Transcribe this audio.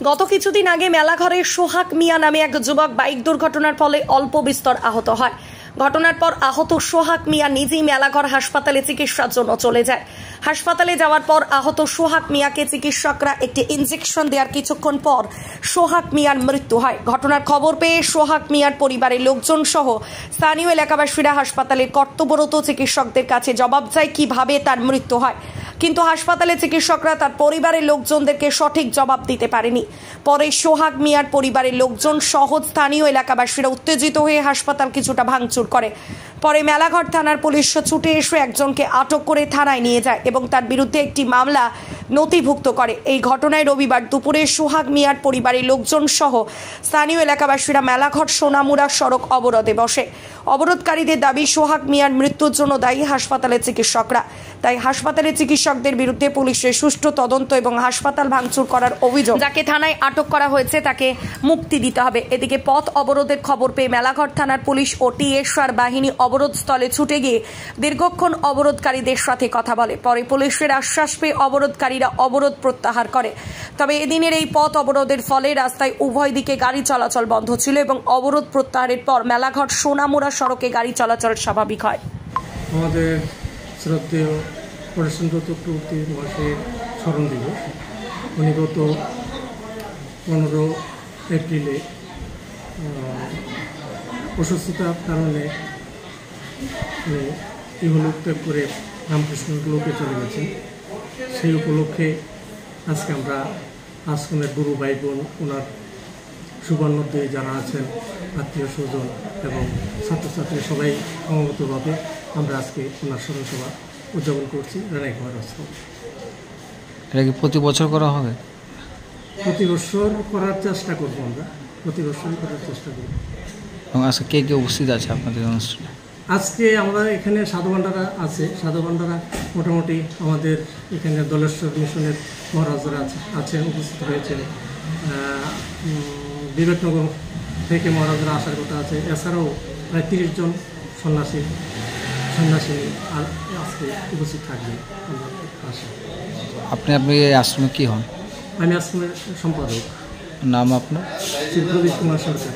গত কিছুদিন আগে মেলাঘরে সোহাগ মিয়া নামে এক যুবক বাইক দুর্ঘটনার ফলে অল্প বিস্তর আহত হয়। ঘটনার পর আহত সোহাগ মিয়া নিজেই মেলাঘর হাসপাতালে চিকিৎসার জন্য চলে যায়। হাসপাতালে যাওয়ার পর আহত সোহাগ মিয়াকে চিকিৎসকরা একটি ইনজেকশন দেওয়ার কিছুক্ষণ পর সোহাগ মিয়ার মৃত্যু হয়। ঘটনার খবর পেয়ে সোহাগ মিয়ার পরিবারের লোকজন সহ স্থানীয় এলাকাবাসীরা হাসপাতালের কর্তব্যরত চিকিৎসকদের কাছে জবাব চায় কিভাবে তার মৃত্যু হয়, কিন্তু হাসপাতালে চিকিৎসকরা তার পরিবারের লোকজনদেরকে সঠিক জবাব দিতে পারেনি। পরে সোহাগ মিয়ার পরিবারের লোকজন সহ স্থানীয় এলাকাবাসীরা উত্তেজিত হয়ে হাসপাতাল কিছুটা ভাঙচুর করে। পরে মেলাঘর থানার পুলিশ ছুটে এসে একজনকে আটক করে থানায় নিয়ে যায় এবং তার বিরুদ্ধে একটি মামলা নথিভুক্ত করে। এই ঘটনায় রবিবার দুপুরে সোহাগ মিয়ার পরিবারের লোকজন সহ স্থানীয় এলাকাবাসীরা মেলাঘর সোনামুড়া সড়ক অবরোধে বসে। অবরোধকারীদের দাবি সোহাগ মিয়ার মৃত্যুর জন্য দায়ী হাসপাতালের চিকিৎসকরা। তাই হাসপাতালের চিকিৎসকদের বিরুদ্ধে পুলিশের সুষ্ঠু তদন্ত এবং হাসপাতাল ভাঙচুর করার অভিযোগ যাকে থানায় আটক করা হয়েছে তাকে মুক্তি দিতে হবে। এদিকে পথ অবরোধের খবর পেয়ে মেলাঘর থানার পুলিশ ও টিএসআর বাহিনী অবরোধস্থলে ছুটে গিয়ে দীর্ঘক্ষণ অবরোধকারীদের সাথে কথা বলে। পরে পুলিশের আশ্বাস পেয়ে অবরোধকারীরা অবরোধ প্রত্যাহার করে। তবে এদিনের এই পথ অবরোধের ফলে রাস্তায় উভয় দিকে গাড়ি চলাচল বন্ধ ছিল এবং অবরোধ প্রত্যাহারের পর মেলাঘর সোনামুড়া সড়কে গাড়ি চলাচল স্বাভাবিক হয়। আমাদের শ্রদ্ধেয় পরেশচন্দ্র চক্রবর্তী মহাশয়ের স্মরণ দিবস। উনি গত 15 এপ্রিলে অসুস্থতার কারণে ইহলোক ত্যাগ করে রামকৃষ্ণ লোকে চলে গেছেন। সেই উপলক্ষে আজকে আমরা আশ্রমের গুরু ভাই বোন, ওনার সুবর্ণোদয়ে যারা আছেন, আত্মীয় স্বজন এবং ছাত্রছাত্রী সবাই সমবেতভাবে আমরা আজকে ওনার স্মরণ সভা উদযাপন করছি রানাইঘাট আশ্রম। এটা কি প্রতি বছর করা হবে? প্রতি বছর করার চেষ্টা করব, আমরা প্রতি বছরই করার চেষ্টা করব। এবং আজকে কে কে উপস্থিত আছে আপনাদের অনুষ্ঠানে? আজকে আমরা এখানে সাধু ভান্ডারা আছে। সাধু ভান্ডারা মোটামুটি আমাদের এখানে দলেশ্বর মিশনের মহারাজরা আছেন, উপস্থিত হয়েছেন। বিবেকনগর থেকে মহারাজরা আসার কথা আছে। এছাড়াও প্রায় 30 জন সন্ন্যাসিনী আর আজকে উপস্থিত থাকবেন আমার পাশে। আপনি এই আশ্রমে কি হন? আমি আশ্রমের সম্পাদক। নাম আপনার? শ্রী প্রদীপ কুমার সরকার।